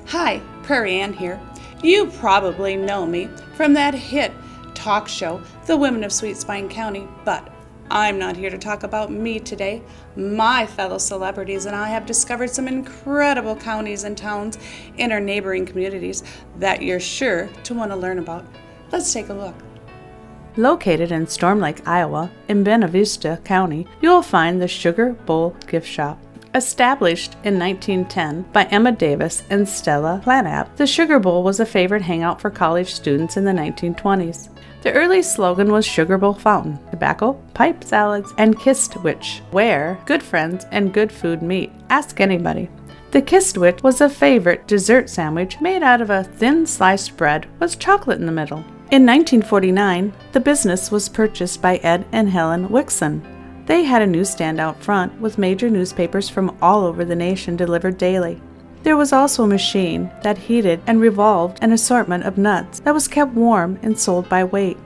Hi, Prairie Ann here. You probably know me from that hit talk show, The Women of Sweet Spine County, but I'm not here to talk about me today. My fellow celebrities and I have discovered some incredible counties and towns in our neighboring communities that you're sure to want to learn about. Let's take a look. Located in Storm Lake, Iowa, in Buena Vista County, you'll find the Sugar Bowl Gift Shop. Established in 1910 by Emma Davis and Stella Planap, the Sugar Bowl was a favorite hangout for college students in the 1920s. The early slogan was Sugar Bowl Fountain, tobacco, pipe salads, and Kissed-Wich, where good friends and good food meet. Ask anybody. The Kissed-Wich was a favorite dessert sandwich made out of a thin sliced bread with chocolate in the middle. In 1949, the business was purchased by Ed and Helen Wixson. They had a newsstand out front with major newspapers from all over the nation delivered daily. There was also a machine that heated and revolved an assortment of nuts that was kept warm and sold by weight.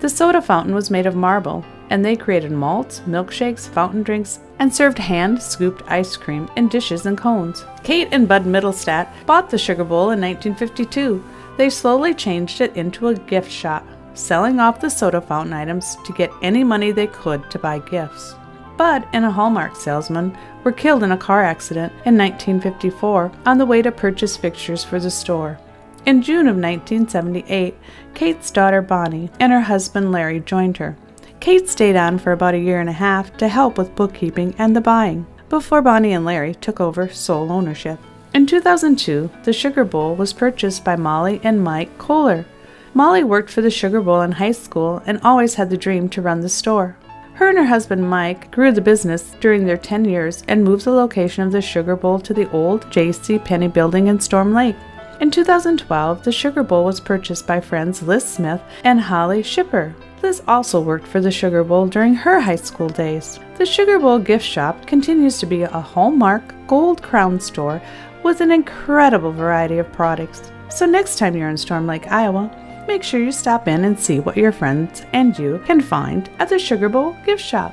The soda fountain was made of marble, and they created malts, milkshakes, fountain drinks, and served hand-scooped ice cream in dishes and cones. Kate and Bud Middlestat bought the Sugar Bowl in 1952. They slowly changed it into a gift shop, selling off the soda fountain items to get any money they could to buy gifts. Bud and a Hallmark salesman were killed in a car accident in 1954 on the way to purchase fixtures for the store. In June of 1978, Kate's daughter Bonnie and her husband Larry joined her. Kate stayed on for about a year and a half to help with bookkeeping and the buying, before Bonnie and Larry took over sole ownership. In 2002, the Sugar Bowl was purchased by Molly and Mike Kohler. Molly worked for the Sugar Bowl in high school and always had the dream to run the store. Her and her husband Mike grew the business during their 10 years and moved the location of the Sugar Bowl to the old J.C. Penney building in Storm Lake. In 2012, the Sugar Bowl was purchased by friends Liz Smith and Holly Shipper. Liz also worked for the Sugar Bowl during her high school days. The Sugar Bowl Gift Shop continues to be a Hallmark Gold Crown store with an incredible variety of products. So next time you're in Storm Lake, Iowa, make sure you stop in and see what your friends and you can find at the Sugar Bowl Gift Shop.